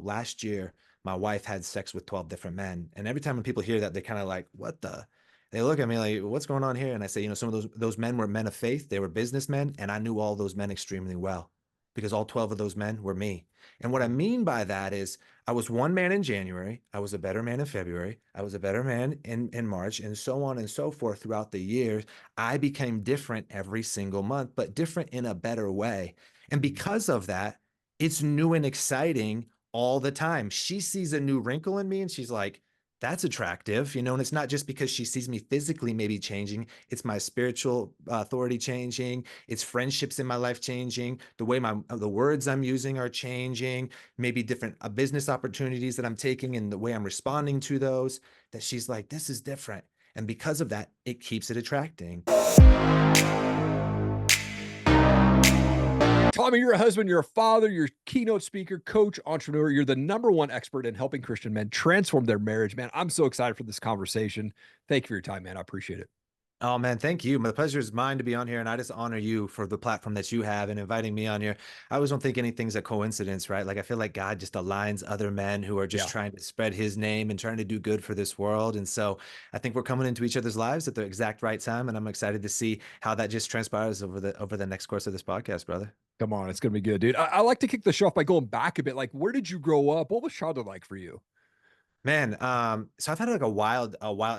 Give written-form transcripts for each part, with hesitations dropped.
last year, my wife had sex with 12 different men. And every time when people hear that, they kind of like, what the? They look at me like, what's going on here? And I say, some of those men were men of faith. They were businessmen, and I knew all those men extremely well because all 12 of those men were me. And what I mean by that is I was one man in January, I was a better man in February, I was a better man in March, and so on and so forth throughout the years. I became different every single month, but different in a better way. And because of that, it's new and exciting all the time. She sees a new wrinkle in me and she's like, that's attractive, and it's not just because she sees me physically maybe changing. It's my spiritual authority changing. It's friendships in my life changing. The way the words I'm using are changing. Maybe different business opportunities that I'm taking and the way I'm responding to those. That she's like, this is different, and because of that, it keeps it attracting. Tommy, you're a husband, you're a father, you're a keynote speaker, coach, entrepreneur. You're the number one expert in helping Christian men transform their marriage. Man, I'm so excited for this conversation. Thank you for your time, man. I appreciate it. Oh man, thank you. The pleasure is mine to be on here, and I just honor you for the platform that you have and inviting me on here. I always don't think anything's a coincidence, right? Like I feel like God just aligns other men who are just Yeah. trying to spread His name and trying to do good for this world. And so I think we're coming into each other's lives at the exact right time, and I'm excited to see how that just transpires over the next course of this podcast, brother. Come on. It's going to be good, dude. I like to kick the show off by going back a bit. Like, where did you grow up? What was childhood like for you? Man, so I've had like a wild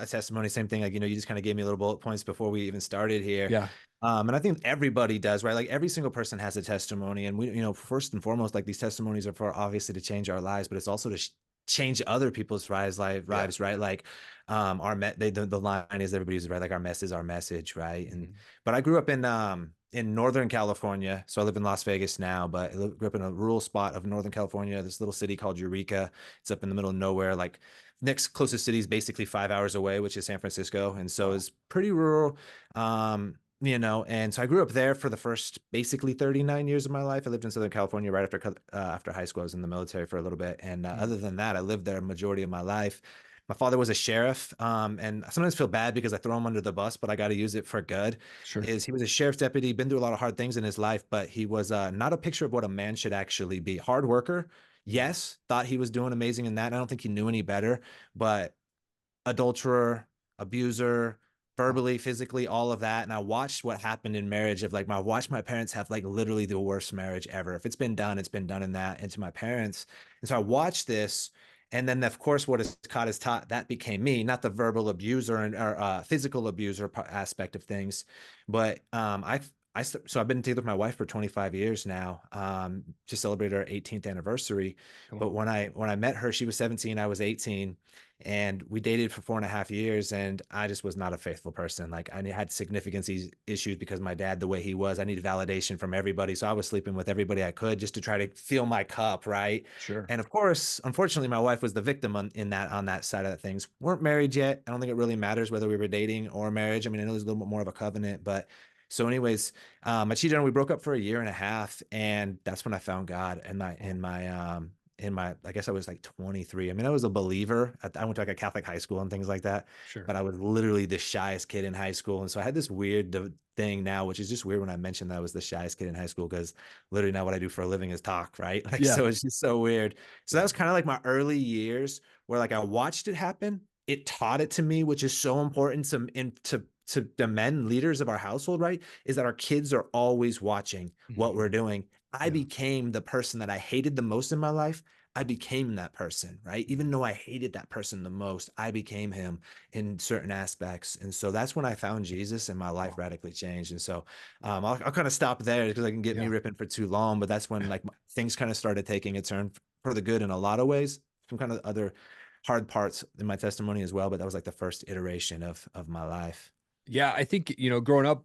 testimony, same thing. Like, you just kind of gave me little bullet points before we even started here. Yeah. And I think everybody does, right? Like every single person has a testimony. And first and foremost, like these testimonies are for obviously to change our lives, but it's also to change other people's Yeah. lives, right? Like, the line is everybody uses, right? Like our mess is our message, right? And, Mhm. but I grew up in Northern California. So I live in Las Vegas now, but grew up in a rural spot of Northern California, this little city called Eureka. It's up in the middle of nowhere. Like next closest city is basically 5 hours away, which is San Francisco. And so Wow. it's pretty rural. And so I grew up there for the first basically 39 years of my life. I lived in Southern California right after high school. I was in the military for a little bit. And Mhm. other than that, I lived there a majority of my life. My father was a sheriff, and I sometimes feel bad because I throw him under the bus, but I got to use it for good. Sure. Is he was a sheriff's deputy, been through a lot of hard things in his life, but he was not a picture of what a man should actually be. Hard worker, Mhm. yes, thought he was doing amazing in that. I don't think he knew any better, but adulterer, abuser, Wow. verbally, physically, all of that. And I watched what happened in marriage of like watched my parents have like literally the worst marriage ever. If it's been done, it's been done in that and to my parents. And so I watched this. And then, of course, what is caught is taught that became me, not the verbal abuser or physical abuser aspect of things. But so I've been together with my wife for 25 years now. Just celebrated our 18th anniversary. Come But on. when I met her, she was 17, I was 18, and we dated for 4.5 years, and I just was not a faithful person. Like I had significance issues because my dad, the way he was, I needed validation from everybody. So I was sleeping with everybody I could just to try to fill my cup, right? Sure. And of course, unfortunately, my wife was the victim on that side of things. Weren't married yet. I don't think it really matters whether we were dating or marriage. I mean, I know there's a little bit more of a covenant, but so anyways, I cheated on her. We broke up for a year and a half, and that's when I found God I guess I was like 23. I mean, I was a believer. I went to like a Catholic high school and things like that, Sure. but I was literally the shyest kid in high school. And so I had this weird thing now, which is just weird when I mentioned that I was the shyest kid in high school, because literally now what I do for a living is talk, right? Like, Yeah. so it's just so weird. So that Yeah. was kind of like my early years where like I watched it happen. It taught it to me, which is so important to the men leaders of our household, right? Is that our kids are always watching what Mhm. we're doing. I Yeah. became the person that I hated the most in my life. I became that person, right? Even Mhm. though I hated that person the most, I became him in certain aspects. And so that's when I found Jesus and my life Wow. radically changed. And so I'll kind of stop there because I can get me Yeah. ripping for too long. But that's when like things kind of started taking a turn for the good in a lot of ways. Some kind of other hard parts in my testimony as well. But that was like the first iteration of my life. Yeah, I think, growing up,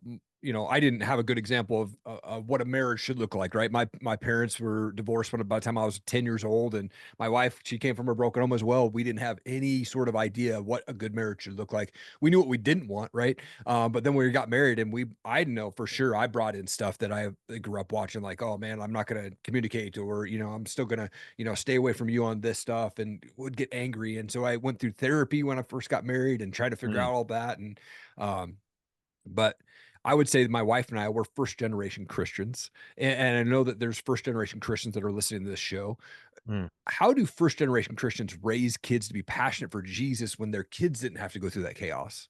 I didn't have a good example of what a marriage should look like, right? My parents were divorced when by the time I was 10 years old, and my wife, she came from a broken home as well. We didn't have any sort of idea what a good marriage should look like. We knew what we didn't want, right? But then we got married, and I know for sure I brought in stuff that I grew up watching, like, oh man, I'm not going to communicate to her, I'm still going to, stay away from you on this stuff, and would get angry. And so I went through therapy when I first got married and tried to figure Mm. out all that. And, um, but I would say that my wife and I were first generation Christians, and I know that there's first generation Christians that are listening to this show. Mm. How do first generation Christians raise kids to be passionate for Jesus when their kids didn't have to go through that chaos?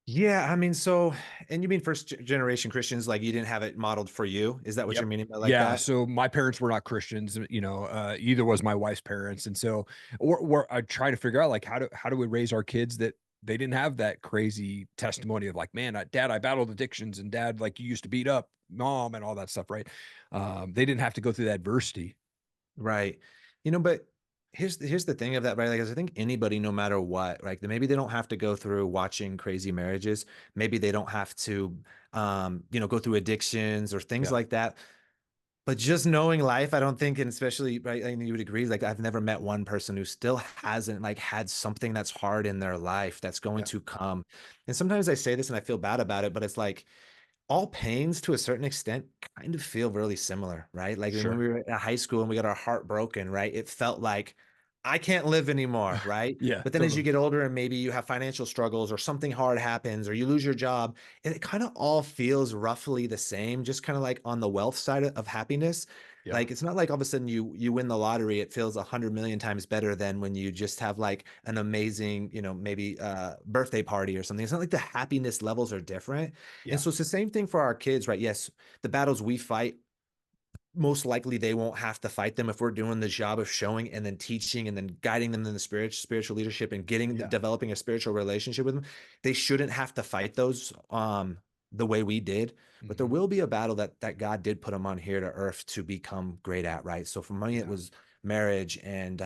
Yeah, I mean, so, and you mean first generation Christians, like you didn't have it modeled for you? Is that what Yep. you're meaning by like Yeah, that? so my parents were not Christians, either was my wife's parents, and so we're I try to figure out, like, how do we raise our kids that they didn't have that crazy testimony of like, "Man, dad, I battled addictions, and dad, like, you used to beat up mom," and all that stuff, right? They didn't have to go through that adversity. Right. But here's the thing of that, right? Like, 'cause I think anybody, no matter what, like maybe they don't have to go through watching crazy marriages. Maybe they don't have to, go through addictions or things Yeah, like that. But just knowing life, I don't think, and especially, right, and you would agree, like I've never met one person who still hasn't like had something that's hard in their life that's going yeah, to come. And sometimes I say this and I feel bad about it, but it's like all pains to a certain extent kind of feel really similar, right? Like when sure. we were in high school and we got our heart broken, right? It felt like I can't live anymore, right? Yeah, But then as you totally. get older and maybe you have financial struggles or something hard happens or you lose your job, and it kind of all feels roughly the same, just kind of like on the wealth side of happiness. Yeah, Like it's not like all of a sudden you win the lottery, it feels 100 million times better than when you just have like an amazing, maybe birthday party or something. It's not like the happiness levels are different. And yeah, so it's the same thing for our kids, right? Yes, the battles we fight, most likely they won't have to fight them if we're doing the job of showing and then teaching and then guiding them in the spiritual leadership and getting yeah, developing a spiritual relationship with them. They shouldn't have to fight those the way we did, but there mhm, will be a battle that God did put them on here to earth to become great at, right? So for me it yeah, was marriage and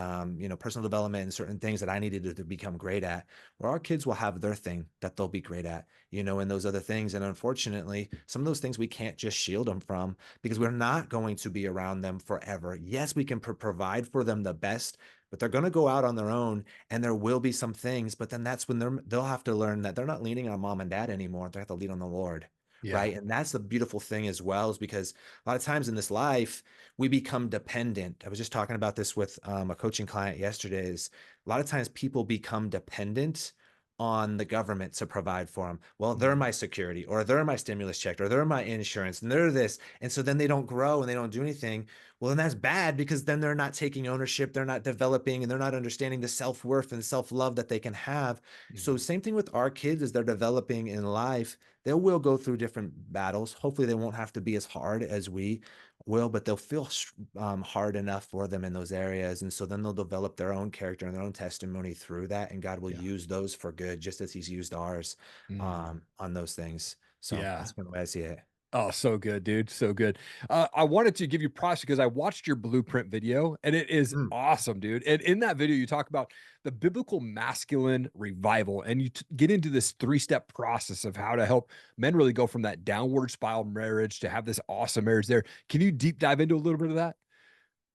personal development and certain things that I needed to become great at, where our kids will have their thing that they'll be great at, and those other things. And unfortunately, some of those things we can't just shield them from because we're not going to be around them forever. Yes, we can provide for them the best, but they're going to go out on their own and there will be some things, but then that's when they'll have to learn that they're not leaning on mom and dad anymore. They have to lean on the Lord. yeah, Right. And that's the beautiful thing as well, is because a lot of times in this life, we become dependent. I was just talking about this with a coaching client yesterday. Is a lot of times people become dependent on the government to provide for them. Well, they're mhm, my security, or they're my stimulus check, or they're my insurance, and they're this. And so then they don't grow and they don't do anything. Well, then that's bad because then they're not taking ownership, they're not developing, and they're not understanding the self-worth and self-love that they can have. So mhm, same thing with our kids as they're developing in life. They will go through different battles. Hopefully, they won't have to be as hard as we will, but they'll feel hard enough for them in those areas. And so then they'll develop their own character and their own testimony through that. And God will yeah, use those for good, just as He's used ours mm, on those things. So yeah. that's kind of the way I see it. Oh, so good, dude. So good. I wanted to give you props because I watched your blueprint video and it is Mm. awesome, dude. And in that video, you talk about the biblical masculine revival and you get into this three-step process of how to help men really go from that downward spiral marriage to have this awesome marriage there. Can you deep dive into a little bit of that?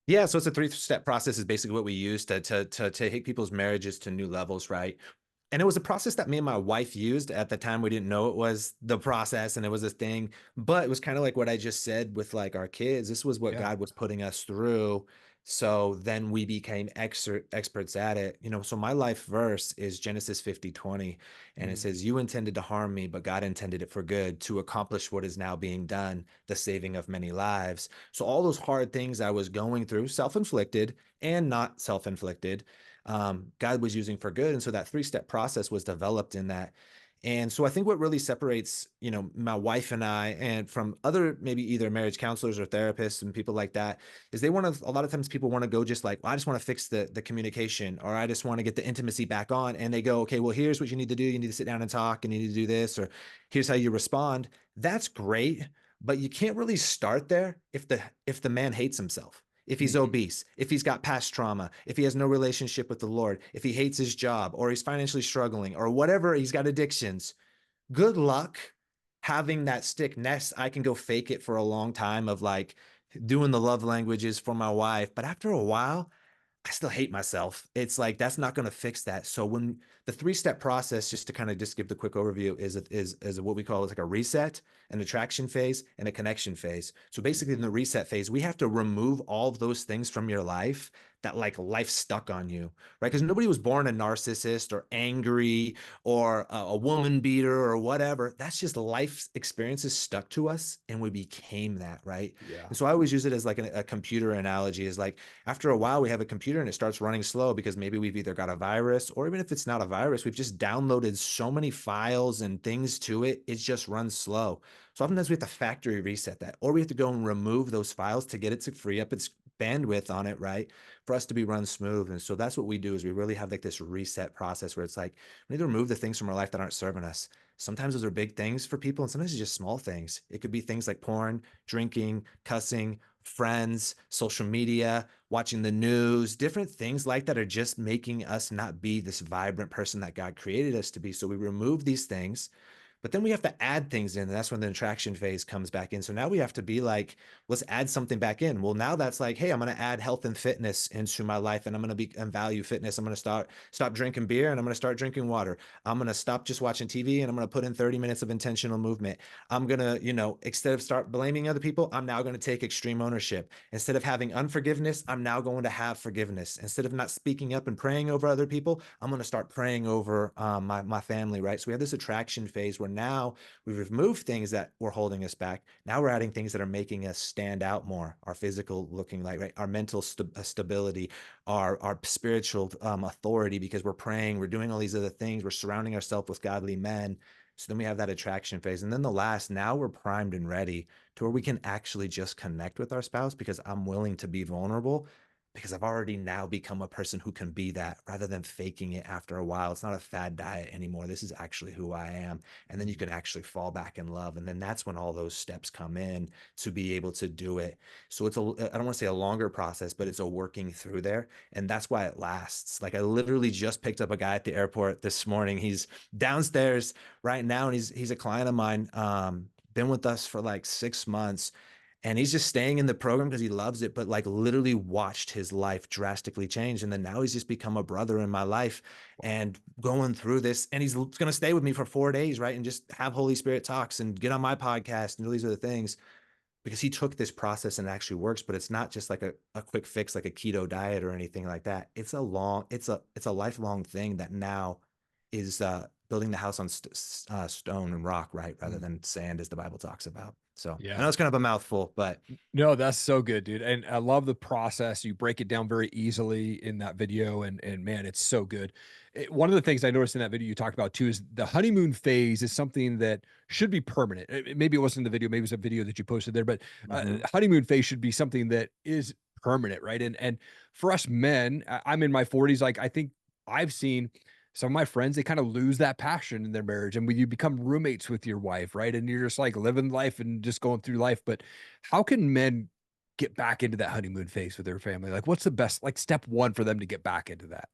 Yeah, so it's a three-step process is basically what we use to take people's marriages to new levels, right? And it was a process that me and my wife used at the time. We didn't know it was the process and it was a thing, but it was kind of like what I just said with like our kids. This was what Yeah. God was putting us through. So then we became experts at it. So my life verse is Genesis 50:20, and it Mm, says, "You intended to harm me, but God intended it for good to accomplish what is now being done, the saving of many lives." So all those hard things I was going through, self-inflicted and not self-inflicted, God was using for good. And so that three-step process was developed in that. And so I think what really separates, my wife and I and from other maybe either marriage counselors or therapists and people like that is they want to, a lot of times people want to go just like, well, I just want to fix the communication, or I just want to get the intimacy back on. And they go, okay, well, here's what you need to do. You need to sit down and talk, and you need to do this, or here's how you respond. That's great, but you can't really start there if the man hates himself, if he's mhm, obese, if he's got past trauma, if he has no relationship with the Lord, if he hates his job, or he's financially struggling, or whatever, he's got addictions. Good luck having that stick nest. I can go fake it for a long time of like doing the love languages for my wife, but after a while, I still hate myself. It's like that's not going to fix that. So when the three-step process, just to kind of just give the quick overview, is what we call is like a reset, an attraction phase, and a connection phase. So basically, in mhm, the reset phase, we have to remove all of those things from your life that like life stuck on you, right? Because nobody was born a narcissist or angry or a woman beater or whatever. That's just life experiences stuck to us and we became that, right? Yeah. And so I always use it as like a computer analogy is like after a while we have a computer and it starts running slow because maybe we've either got a virus or even if it's not a virus, we've just downloaded so many files and things to it, it just runs slow. So oftentimes we have to factory reset that, or we have to go and remove those files to get it to free up its bandwidth on it, right? For us to be run smooth. And so that's what we do is we really have like this reset process where it's like we need to remove the things from our life that aren't serving us. Sometimes those are big things for people, and sometimes it's just small things. It could be things like porn, drinking, cussing, friends, social media, watching the news, different things like that are just making us not be this vibrant person that God created us to be. So we remove these things, but then we have to add things in. And that's when the attraction phase comes back in. So now we have to be like, let's add something back in. Well, now that's like, hey, I'm going to add health and fitness into my life, and I'm going to be and value fitness. I'm going to stop drinking beer, and I'm going to start drinking water. I'm going to stop just watching TV, and I'm going to put in 30 minutes of intentional movement. I'm going to, instead of start blaming other people, I'm now going to take extreme ownership. Instead of having unforgiveness, I'm now going to have forgiveness. Instead of not speaking up and praying over other people, I'm going to start praying over my family, right? So we have this attraction phase where now we've removed things that were holding us back. Now we're adding things that are making us stand out more. Our physical looking like, right? Our mental stability, our spiritual authority, because we're praying, we're doing all these other things, we're surrounding ourselves with godly men. So then we have that attraction phase. And then the last, now we're primed and ready to where we can actually just connect with our spouse because I'm willing to be vulnerable because I've already now become a person who can be that rather than faking it after a while. It's not a fad diet anymore. This is actually who I am. And then you can actually fall back in love. And then that's when all those steps come in to be able to do it. So it's I don't want to say a longer process, but it's a working through there. And that's why it lasts. Like I literally just picked up a guy at the airport this morning. He's downstairs right now. And he's a client of mine. Been with us for like 6 months and he's just staying in the program because he loves it, but like literally watched his life drastically change. And then now he's just become a brother in my life and going through this. And he's going to stay with me for 4 days, right? And just have Holy Spirit talks and get on my podcast and do these other things because he took this process and it actually works. But it's not just like a quick fix, like a keto diet or anything like that. It's a lifelong thing that now is building the house on stone and rock, right? Rather Mm. than sand, as the Bible talks about. So I Yeah. know it's kind of a mouthful, but No, that's so good, dude. And I love the process. You break it down very easily in that video. And man, it's so good. One of the things I noticed in that video you talked about too is the honeymoon phase is something that should be permanent. Maybe it wasn't the video, maybe it was a video that you posted there, but Mhm. honeymoon phase should be something that is permanent, right? And for us men, I'm in my 40s. Like I think I've seen some of my friends, they kind of lose that passion in their marriage. And when you become roommates with your wife, right? And you're just like living life and just going through life. But how can men get back into that honeymoon phase with their family? Like, what's the best, like, step one for them to get back into that?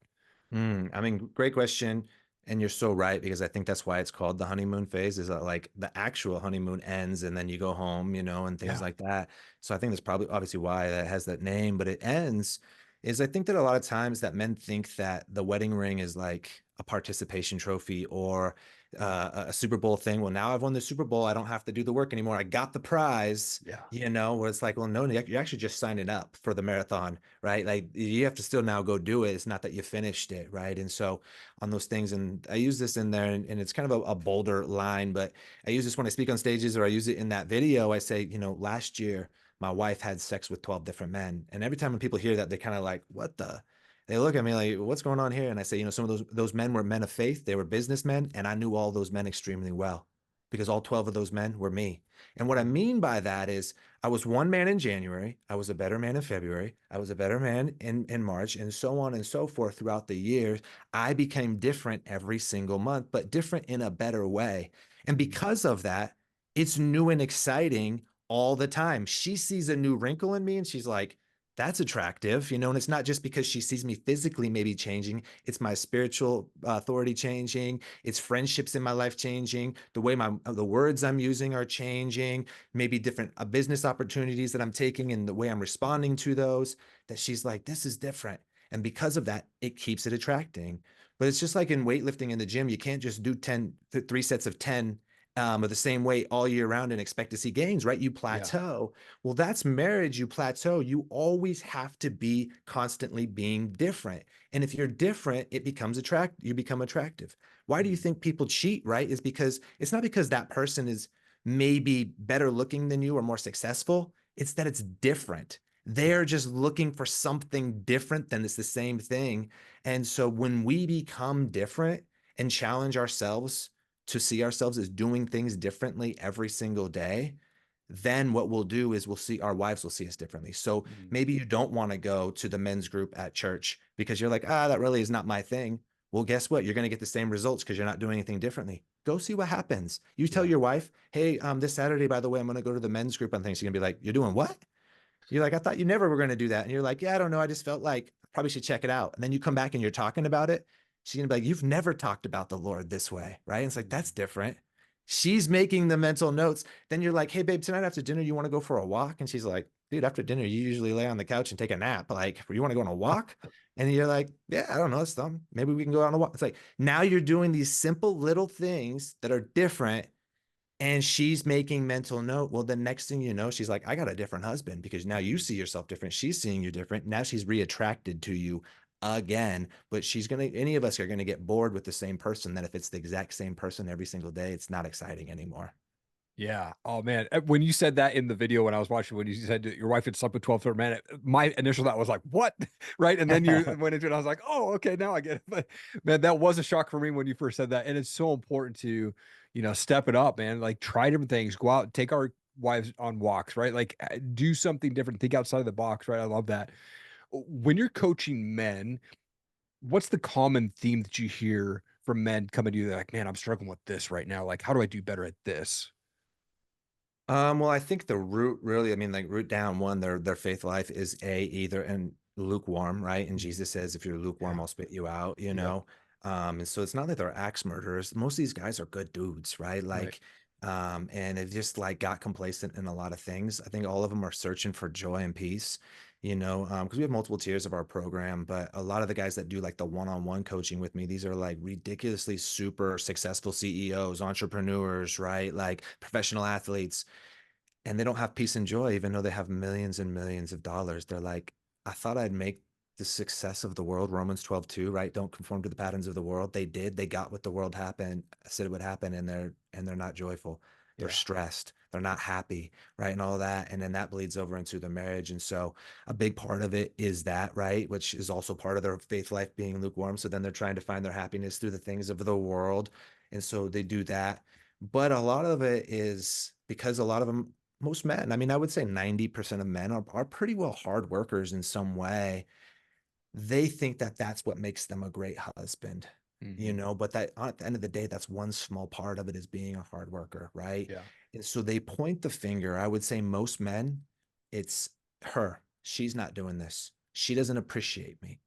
I mean, great question. And you're so right, because I think that's why it's called the honeymoon phase, is that like the actual honeymoon ends and then you go home, and things Yeah. like that. So I think that's probably obviously why that has that name, but it ends is I think that a lot of times that men think that the wedding ring is like a participation trophy or a Super Bowl thing. Well, now I've won the Super Bowl. I don't have to do the work anymore. I got the prize, Yeah. where it's like, well, no, you're actually just signing up for the marathon, right? Like you have to still now go do it. It's not that you finished it, right? And so on those things, and I use this in there, and it's kind of a bolder line, but I use this when I speak on stages or I use it in that video. I say, last year my wife had sex with 12 different men. And every time when people hear that, they kind of like, what the? They look at me like, what's going on here? And I say, some of those men were men of faith. They were businessmen, and I knew all those men extremely well because all 12 of those men were me. And what I mean by that is I was one man in January, I was a better man in February, I was a better man in March, and so on and so forth throughout the years. I became different every single month, but different in a better way. And because of that, it's new and exciting all the time. She sees a new wrinkle in me and she's like, that's attractive, and it's not just because she sees me physically maybe changing, it's my spiritual authority changing, it's friendships in my life changing, the way the words I'm using are changing, maybe different business opportunities that I'm taking and the way I'm responding to those, that she's like, this is different. And because of that, it keeps it attracting. But it's just like in weightlifting in the gym, you can't just do 3 sets of 10 or the same weight all year round and expect to see gains, right? You Yeah. plateau. Well, that's marriage. You plateau. You always have to be constantly being different. And if you're different, it becomes you become attractive. Why do you Mm. think people cheat, right? Is because it's not because that person is maybe better looking than you or more successful. It's that it's different. Yeah. They're just looking for something different than it's the same thing. And so when we become different and challenge ourselves to see ourselves as doing things differently every single day, then what we'll do is we'll see our wives will see us differently. So Mm. maybe you don't want to go to the men's group at church because you're like, that really is not my thing. Well, guess what? You're going to get the same results because you're not doing anything differently. Go see what happens. You tell Yeah. your wife, hey, this Saturday, by the way, I'm going to go to the men's group on things. She's going to be like, you're doing what? You're like, I thought you never were going to do that. And you're like, yeah, I don't know. I just felt like I probably should check it out. And then you come back and you're talking about it. She's going to be like, you've never talked about the Lord this way. Right. And it's like, that's Mm. different. She's making the mental notes. Then you're like, hey, babe, tonight after dinner, you want to go for a walk? And she's like, dude, after dinner, you usually lay on the couch and take a nap. Like, you want to go on a walk? And you're like, yeah, I don't know. Maybe we can go on a walk. It's like, now you're doing these simple little things that are different and she's making mental note. Well, the next thing you know, she's like, I got a different husband because now you Mm. see yourself different. She's seeing you different. Now she's reattracted to you again. But any of us are going to get bored with the same person. That if it's the exact same person every single day, it's not exciting anymore. Yeah. Oh man. When you said that in the video when I was watching, when you said that your wife had slept with 12 third man, my initial thought was like, what? Right. And then you went into it. I was like, oh, okay, now I get it. But man, that was a shock for me when you first said that. And it's so important to, step it up, man. Like try different things, go out, take our wives on walks, right? Like do something different, think outside of the box, right? I love that. When you're coaching men, what's the common theme that you hear from men coming to you? They're like, man, I'm struggling with this right now. Like, how do I do better at this? Well, I think the root really, I mean, like root down one, their faith life is either and lukewarm, right? And Mhm. Jesus says, if you're lukewarm, Yeah. I'll spit you out, you Yep. know? And so it's not that they're axe murderers. Most of these guys are good dudes, right? Right. And they've just like got complacent in a lot of things. I think all of them are searching for joy and peace, because we have multiple tiers of our program, but a lot of the guys that do like the one-on-one coaching with me, these are like ridiculously super successful CEOs, entrepreneurs, right? Like professional athletes, and they don't have peace and joy, even though they have millions and millions of dollars. They're like, I thought I'd make the success of the world, Romans 12:2, right? Don't conform to the patterns of the world. They did. They got what the world happened, said it would happen, and they're not joyful. They're Yeah. stressed. They're not happy, right? And all that. And then that bleeds over into the marriage. And so a big part of it is that, right? Which is also part of their faith life being lukewarm. So then they're trying to find their happiness through the things of the world. And so they do that. But a lot of it is because a lot of them, most men, I mean, I would say 90% of men are pretty well hard workers in some way. They think that that's what makes them a great husband, Mhm. but that at the end of the day, that's one small part of it is being a hard worker, right? Yeah. And so they point the finger. I would say most men, it's her. She's not doing this. She doesn't appreciate me.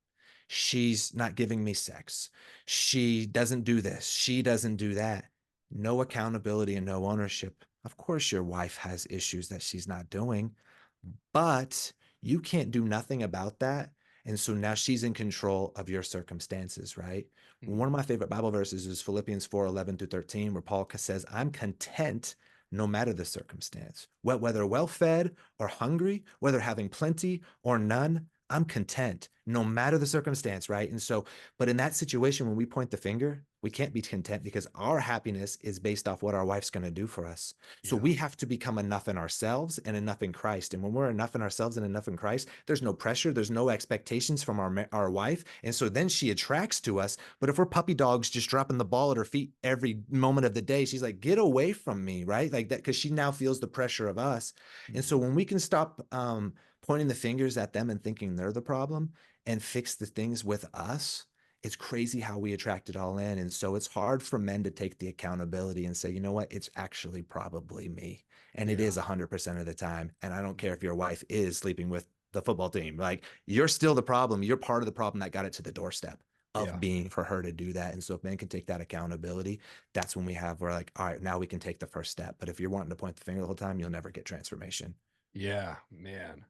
She's not giving me sex. She doesn't do this. She doesn't do that. No accountability and no ownership. Of course, your wife has issues that she's not doing, but you can't do nothing about that. And so now she's in control of your circumstances, right? One of Mhm. my favorite Bible verses is Philippians 4:11 through 13, where Paul says, I'm content no matter the circumstance, whether well fed or hungry, whether having plenty or none. I'm content no matter the circumstance, right? And so, but in that situation, when we point the finger, we can't be content because our happiness is based off what our wife's going to do for us. So Yeah. we have to become enough in ourselves and enough in Christ. And when we're enough in ourselves and enough in Christ, there's no pressure, there's no expectations from our wife. And so then she attracts to us. But if we're puppy dogs just dropping the ball at her feet every moment of the day, she's like, get away from me, right? Like that, because she now feels the pressure of us. And so Mhm. when we can stop pointing the fingers at them and thinking they're the problem and fix the things with us, it's crazy how we attract it all in. And so it's hard for men to take the accountability and say, you know what, it's actually probably me. And it Yeah. is 100% of the time. And I don't care if your wife is sleeping with the football team, like you're still the problem. You're part of the problem that got it to the doorstep of Yeah. being for her to do that. And so if men can take that accountability, that's when we're like, all right, now we can take the first step. But if you're wanting to point the finger the whole time, you'll never get transformation. Yeah, man.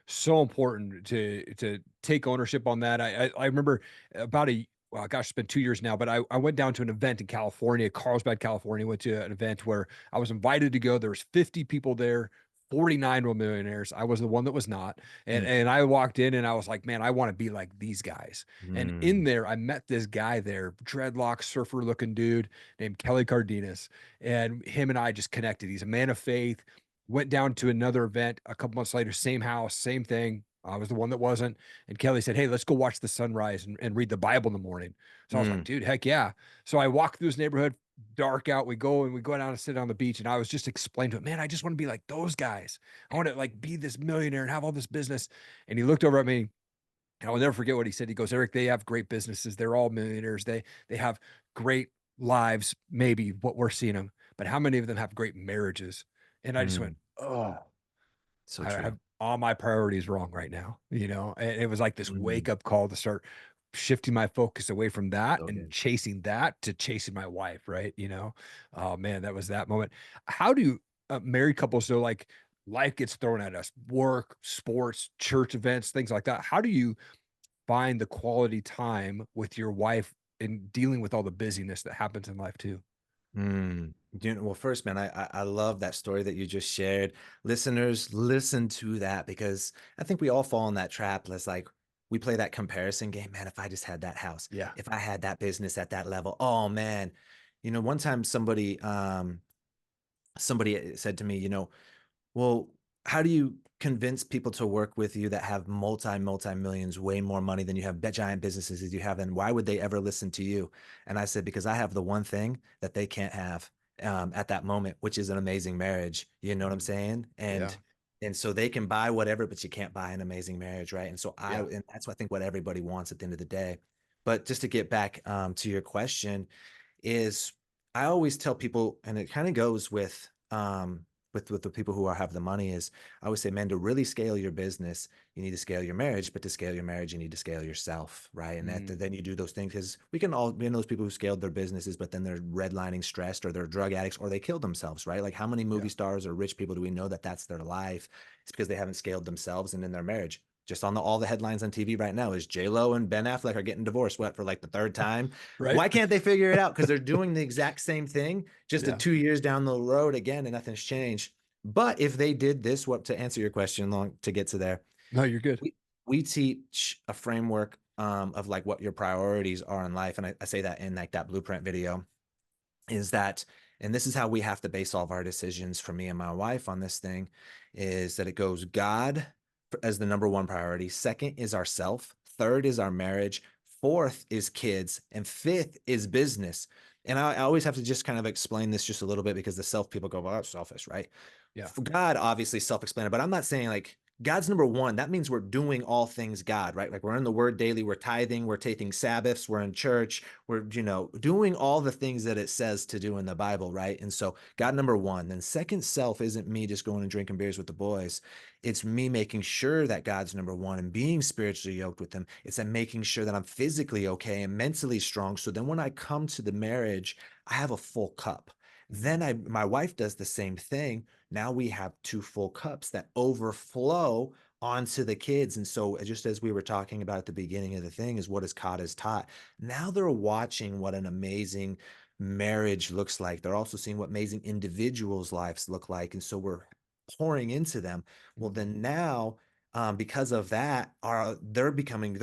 So important to take ownership on that. I remember about well, gosh, it's been 2 years now, but I went down to an event in California, Carlsbad, California. Went to an event where I was invited to go. There was 50 people there. 49 were millionaires. I was the one that was not. And Mm, and I walked in and I was like, man, I want to be like these guys. And in mm, there, I met this guy there, dreadlock surfer looking dude named Kelly Cardenas. And him and I just connected. He's a man of faith. Went down to another event a couple months later, same house, same thing. I was the one that wasn't. And Kelly said, hey, let's go watch the sunrise and read the Bible in the morning. So I was like, mm, dude, heck yeah. So I walk through this neighborhood, dark out. We go down and sit on the beach. And I was just explaining to him, man, I just want to be like those guys. I want to like be this millionaire and have all this business. And he looked over at me and I'll never forget what he said. He goes, Erik, they have great businesses. They're all millionaires. They have great lives, maybe what we're seeing them, but how many of them have great marriages? And I just went, mm. oh, So I true. have all my priorities wrong right now, you know? And it was like this Mm, wake up call to start shifting my focus away from that so and good. chasing that to chasing my wife, right? You know? Oh man, that was that moment. How do married couples, so like life gets thrown at us, work, sports, church events, things like that. How do you find the quality time with your wife in dealing with all the busyness that happens in life too? Well, first, man, I love that story that you just shared. Listeners, listen to that because I think we all fall in that trap. Let's like we play that comparison game. Man, if I just had that house, Yeah. if I had that business at that level, oh man. One time somebody said to me, well, how do you convince people to work with you that have multi millions, way more money than you have, giant businesses as you have, and why would they ever listen to you? And I said, because I have the one thing that they can't have at that moment, which is an amazing marriage. You know what I'm Mm. saying? And Yeah. and so they can buy whatever, but you can't buy an amazing marriage, right? And so Yeah. and that's what I think what everybody wants at the end of the day. But just to get back to your question, is I always tell people, and it kind of goes with the people who have the money is I always say, man, to really scale your business, you need to scale your marriage, but to scale your marriage, you need to scale yourself, right? And Mm. then you do those things because we can all be those people who scaled their businesses, but then they're redlining stressed or they're drug addicts or they killed themselves, right? Like how many Yeah. movie stars or rich people do we know that that's their life? It's because they haven't scaled themselves and in their marriage. Just on all the headlines on TV right now is J Lo and Ben Affleck are getting divorced. What for like the third time? Right. Why can't they figure it out? Because they're doing the exact same thing, just a Yeah. 2 years down the road again, and nothing's changed. But if they did this, what to answer your question, long to get to there, No, you're good. we teach a framework of like what your priorities are in life, and I say that in like that blueprint video is that, and this is how we have to base all of our decisions for me and my wife on this thing, is that it goes God as the number one priority. Second is ourself. Third is our marriage. Fourth is kids. And fifth is business. And I always have to just kind of explain this just a little bit because the self people go, well, that's selfish, right? Yeah. For God, obviously self-explanatory, but I'm not saying like God's number one. That means we're doing all things God, right? Like we're in the word daily, we're tithing, we're taking Sabbaths, we're in church, we're, doing all the things that it says to do in the Bible, right? And so God number one. Then second self isn't me just going and drinking beers with the boys. It's me making sure that God's number one and being spiritually yoked with him. It's making sure that I'm physically okay and mentally strong. So then when I come to the marriage, I have a full cup. Mm. Then my wife does the same thing. Now we have two full cups that overflow onto the kids. And so, just as we were talking about at the beginning of the thing, is what is caught is taught. Now they're watching what an amazing marriage looks like. They're also seeing what amazing individuals' lives look like. And so we're pouring into them. Well, Mm. then now, because of that, they're becoming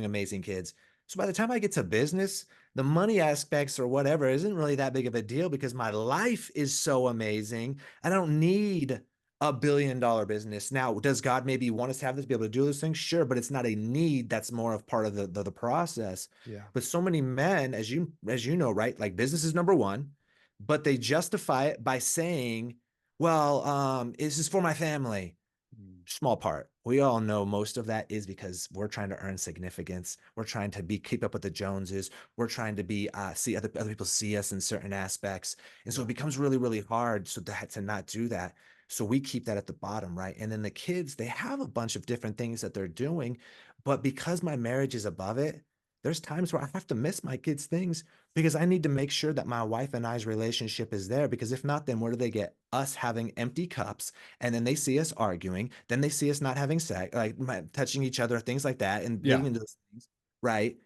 amazing kids. So by the time I get to business, the money aspects or whatever isn't really that big of a deal because my life is so amazing. I don't need $1 billion business. Now, does God maybe want us to have this, be able to do those things? Sure, but it's not a need. That's more of part of the process. Yeah. But so many men, as you know, right? Like business is number one, but they justify it by saying, "Well, this is for my family." Mm. Small part. We all know most of that is because we're trying to earn significance. We're trying to be keep up with the Joneses. We're trying to be see other people see us in certain aspects, and so it Yeah. becomes really really hard so to not do that. So we keep that at the bottom, right? And then the kids, they have a bunch of different things that they're doing, but because my marriage is above it, there's times where I have to miss my kids' things because I need to make sure that my wife and I's relationship is there. Because if not, then where do they get? Us having empty cups, and then they see us arguing, then they see us not having sex, like touching each other, things like that, and Yeah. getting into those things, right?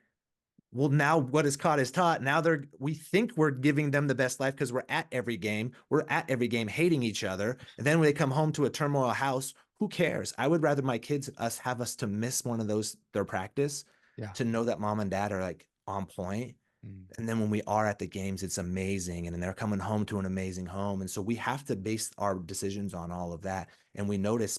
Well, now what is caught is taught. Now we think we're giving them the best life because we're at every game. We're at every game hating each other. And then when they come home to a turmoil house, who cares? I would rather my kids have us to miss one of those their practice Yeah. to know that mom and dad are like on point. Mm. And then when we are at the games, it's amazing. And then they're coming home to an amazing home. And so we have to base our decisions on all of that. And we notice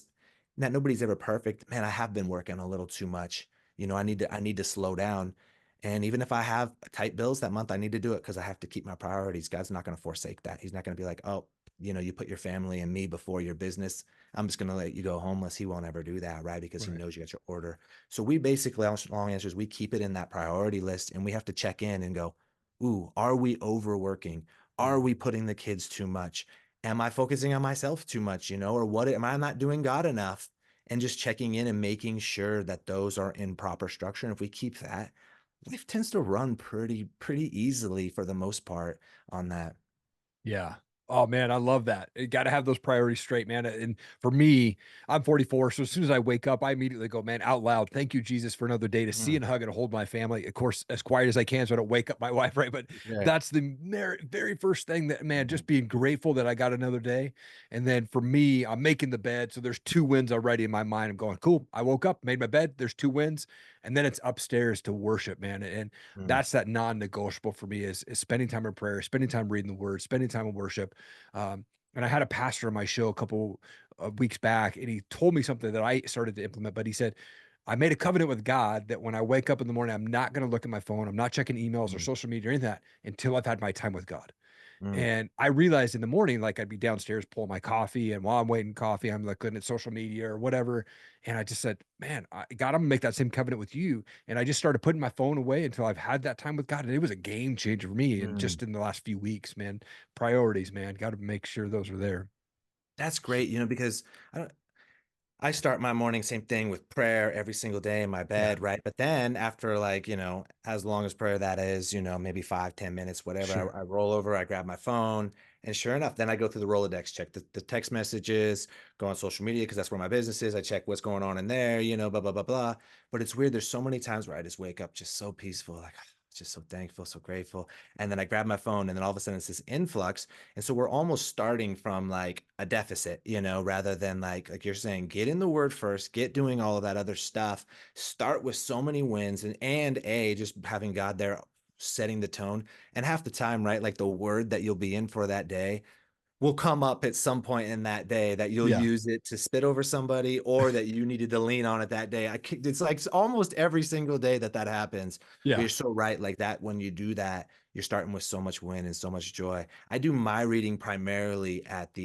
that nobody's ever perfect. Man, I have been working a little too much. I need to slow down. And even if I have tight bills that month, I need to do it because I have to keep my priorities. God's not going to forsake that. He's not going to be like, oh, you put your family and me before your business. I'm just going to let you go homeless. He won't ever do that, right? Because he Right. knows you got your order. So we basically, long answers, we keep it in that priority list and we have to check in and go, ooh, are we overworking? Are Mm. we putting the kids too much? Am I focusing on myself too much, or what am I not doing God enough? And just checking in and making sure that those are in proper structure. And if we keep that, life tends to run pretty easily for the most part on that. Yeah. Oh man, I love that. You got to have those priorities straight, man. And for me, I'm 44, so as soon as I wake up, I immediately go, man, out loud, thank you, Jesus, for another day to see Mm, and hug and hold my family. Of course, as quiet as I can, so I don't wake up my wife, right? But right. that's the very first thing that, man, Mhm. just being grateful that I got another day. And then for me, I'm making the bed, so there's two wins already in my mind. I'm going, cool. I woke up, made my bed. There's two wins, and then it's upstairs to worship, man. And Mm, that's that non-negotiable for me is spending time in prayer, spending time reading the word, spending time in worship. And I had a pastor on my show a couple of weeks back, and he told me something that I started to implement. But he said, I made a covenant with God that when I wake up in the morning, I'm not going to look at my phone. I'm not checking emails or mm, social media or anything like that until I've had my time with God. mm, And I realized in the morning, like I'd be downstairs pulling my coffee, and while I'm waiting coffee, I'm looking at social media or whatever. And I just said, man, God, I'm gonna make that same covenant with you. And I just started putting my phone away until I've had that time with God. And it was a game changer for me. And mm. just in the last few weeks, man, priorities, man, got to make sure those are there. That's great, because I start my morning same thing with prayer every single day in my Yeah, bed, right? But then after like, as long as prayer that is, maybe 5, 10 minutes, whatever, sure. I roll over, I grab my phone, and sure enough, then I go through the Rolodex, check the text messages, go on social media because that's where my business is. I check what's going on in there, blah, blah, blah, blah. But it's weird. There's so many times where I just wake up just so peaceful, like just so thankful, so grateful. And then I grab my phone, and then all of a sudden it's this influx. And so we're almost starting from like a deficit, rather than like you're saying, get in the word first, get doing all of that other stuff, start with so many wins and just having God there setting the tone. And half the time, right? Like the word that you'll be in for that day will come up at some point in that day that you'll Yeah, use it to spit over somebody or that you needed to lean on it that day. It's like almost every single day that happens. But yeah. you're so right. Like that, when you do that, you're starting with so much win and so much joy. I do my reading primarily at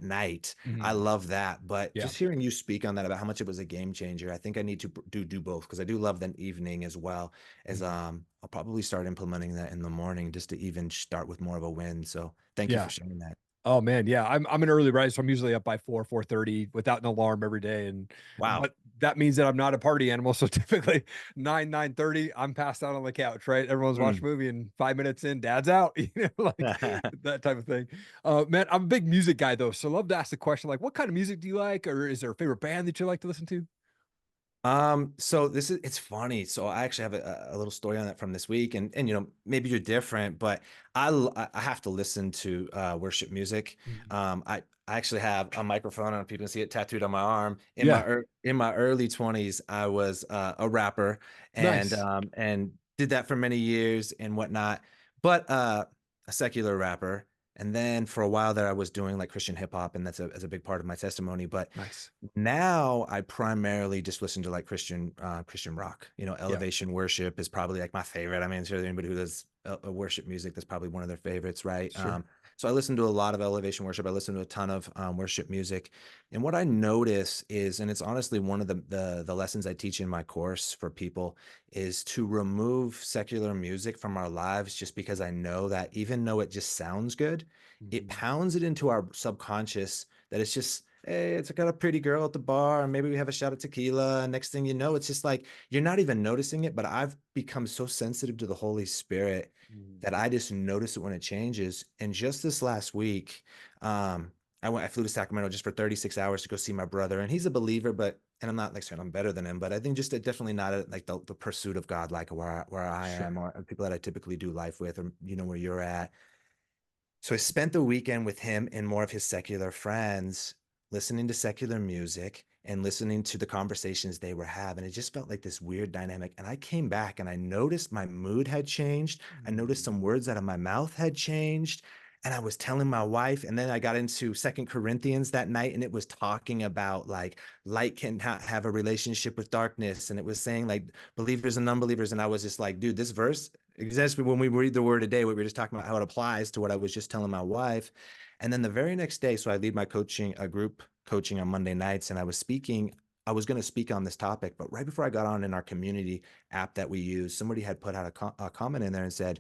night. I Mhm. love that. But Yeah. just hearing you speak on that about how much it was a game changer, I think I need to do both because I do love the evening as well as Mhm. I'll probably start implementing that in the morning just to even start with more of a win. So thank you Yeah. for sharing that. Oh man, yeah. I'm an early riser, so I'm usually up by 4:30 without an alarm every day. And Wow. but that means that I'm not a party animal. So typically 9:30, I'm passed out on the couch, right? Everyone's watching Mm. a movie and 5 minutes in, dad's out, like that type of thing. Man, I'm a big music guy though. So I love to ask the question, like, what kind of music do you like? Or is there a favorite band that you like to listen to? So it's funny. So I actually have a little story on that from this week, and maybe you're different, but I have to listen to worship music. Mhm. I actually have a microphone. I don't know if people can see it tattooed on my arm. Yeah, In my early 20s, I was a rapper nice. and did that for many years and whatnot, but a secular rapper. And then for a while there, I was doing like Christian hip hop, and that's a big part of my testimony. But Nice. now I primarily just listen to like Christian rock. Yeah, Elevation worship is probably like my favorite. I mean, sure, anybody who does worship music, that's probably one of their favorites, right? sure. So I listen to a lot of elevation worship. I listen to a ton of worship music, and what I notice is, and it's honestly one of the lessons I teach in my course for people, is to remove secular music from our lives, just because I know that even though it just sounds good, it Mhm. pounds it into our subconscious that it's just, hey, it's got a pretty girl at the bar, and maybe we have a shot of tequila. And next thing you know, it's just like you're not even noticing it. But I've become so sensitive to the Holy Spirit Mhm. that I just notice it when it changes. And just this last week, I flew to Sacramento just for 36 hours to go see my brother. And he's a believer, but and I'm not like saying I'm better than him, but I think just definitely not like the pursuit of God, like where I am, Sure. or people that I typically do life with, or where you're at. So I spent the weekend with him and more of his secular friends, listening to secular music and listening to the conversations they were having. It just felt like this weird dynamic. And I came back and I noticed my mood had changed. I noticed Mm. some words out of my mouth had changed. And I was telling my wife, and then I got into Second Corinthians that night, and it was talking about like light can have a relationship with darkness, and it was saying like believers and unbelievers. And I was just like, dude, this verse exactly when we read the word today, we were just talking about how it applies to what I was just telling my wife. And then the very next day, so I lead my coaching, a group coaching on Monday nights, and I was going to speak on this topic, but right before I got on in our community app that we use, somebody had put out a comment in there and said,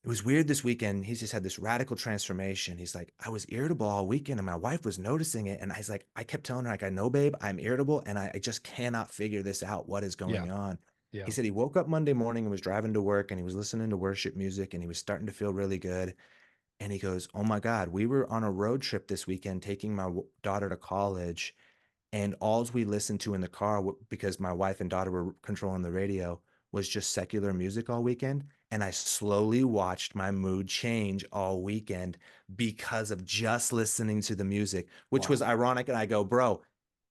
it was weird this weekend. He's just had this radical transformation. He's like, I was irritable all weekend and my wife was noticing it. And I was like, I kept telling her, like, I know, babe, I'm irritable and I just cannot figure this out. What is Yeah. going on? He Yeah. said he woke up Monday morning and was driving to work and he was listening to worship music and he was starting to feel really good. And he goes, oh my God, we were on a road trip this weekend taking my daughter to college. And alls we listened to in the car, because my wife and daughter were controlling the radio, was just secular music all weekend. And I slowly watched my mood change all weekend because of just listening to the music, which was Wow. ironic. And I go, bro,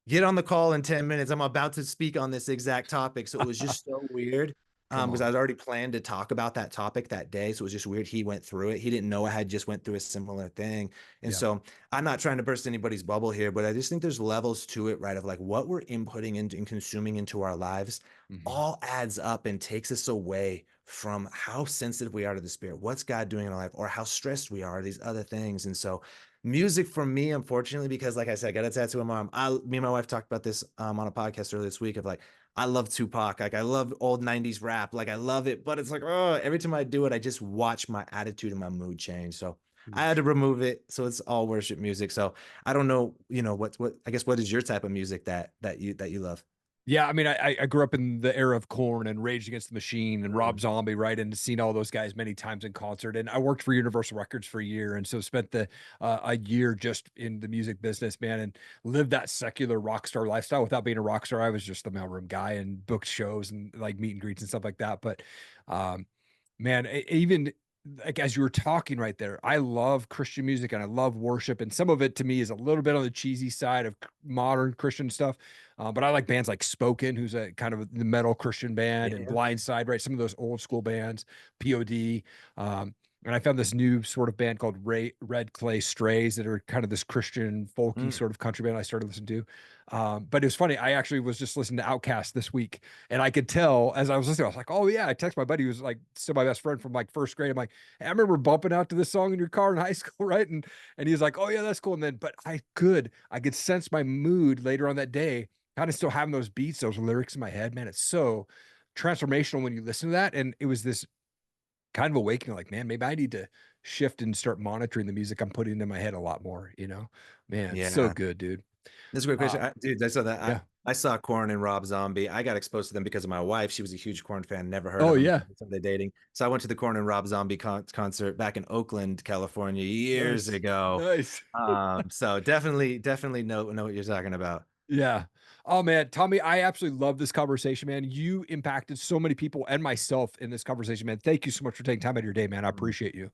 get on the call in 10 minutes. I'm about to speak on this exact topic. So it was just so weird. Come Because I on. was already planned to talk about that topic that day. So it was just weird. He went through it. He didn't know I had just went through a similar thing. And Yeah. so I'm not trying to burst anybody's bubble here, but I just think there's levels to it, right? Of like what we're inputting into and consuming into our lives Hmm. all adds up and takes us away from how sensitive we are to the spirit. What's God doing in our life, or how stressed we are, these other things. And so music for me, unfortunately, because like I said, I got a tattoo of my mom. Me and my wife talked about this on a podcast earlier this week of like, I love Tupac. Like I love old 90s rap. Like I love it, but it's like, oh, every time I do it, I just watch my attitude and my mood change. So I had to Huge. remove it. So it's all worship music. So I don't know, what I guess what is your type of music that you love? Yeah, I mean, I grew up in the era of Corn and Rage Against the Machine and Rob Mm, Zombie, right? And seen all those guys many times in concert. And I worked for Universal Records for a year, and so spent the a year just in the music business, man, and lived that secular rock star lifestyle without being a rock star. I was just the mailroom guy and booked shows and like meet and greets and stuff like that. But um, man, even like as you were talking right there, I love Christian music and I love worship, and some of it to me is a little bit on the cheesy side of modern Christian stuff. But I like bands like Spoken, who's a kind of the metal Christian band, and yeah. Blindside, right? Some of those old school bands, POD. And I found this new sort of band called Red Clay Strays that are kind of this Christian folky Mm, sort of country band I started listening to. But it was funny. I actually was just listening to Outkast this week, and I could tell as I was listening, I was like, "Oh yeah!" I text my buddy, who was like still my best friend from like first grade. I'm like, hey, "I remember bumping out to this song in your car in high school, right?" And he's like, "Oh yeah, that's cool." And then, but I could sense my mood later on that day, kind of still having those beats, those lyrics in my head. Man, it's so transformational when you listen to that. And it was this kind of awakening, like, man, maybe I need to shift and start monitoring the music I'm putting in my head a lot more, you know? Man, it's so yeah. good, dude. That's a great Uh, question. Dude, I saw that. yeah. I saw Korn and Rob Zombie. I got exposed to them because of my wife. She was a huge Korn fan, never heard Oh of them. yeah. They dating. So I went to the Korn and Rob Zombie concert back in Oakland, California, years Nice. ago. Nice. So definitely know what you're talking about. Yeah. Oh man, Tommy, I absolutely love this conversation, man. You impacted so many people and myself in this conversation, man. Thank you so much for taking time out of your day, man. I appreciate you.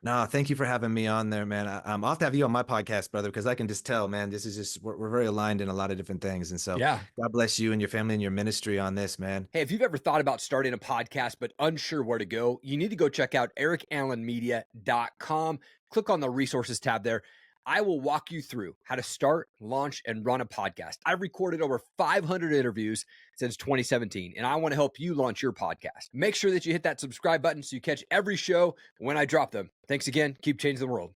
No, thank you for having me on there, man. I'll have to have you on my podcast, brother, because I can just tell, man, this is just we're very aligned in a lot of different things. And so Yeah. God bless you and your family and your ministry on this, man. Hey, if you've ever thought about starting a podcast but unsure where to go, you need to go check out erikallenmedia.com. Click on the resources tab there. I will walk you through how to start, launch, and run a podcast. I've recorded over 500 interviews since 2017, and I want to help you launch your podcast. Make sure that you hit that subscribe button so you catch every show when I drop them. Thanks again. Keep changing the world.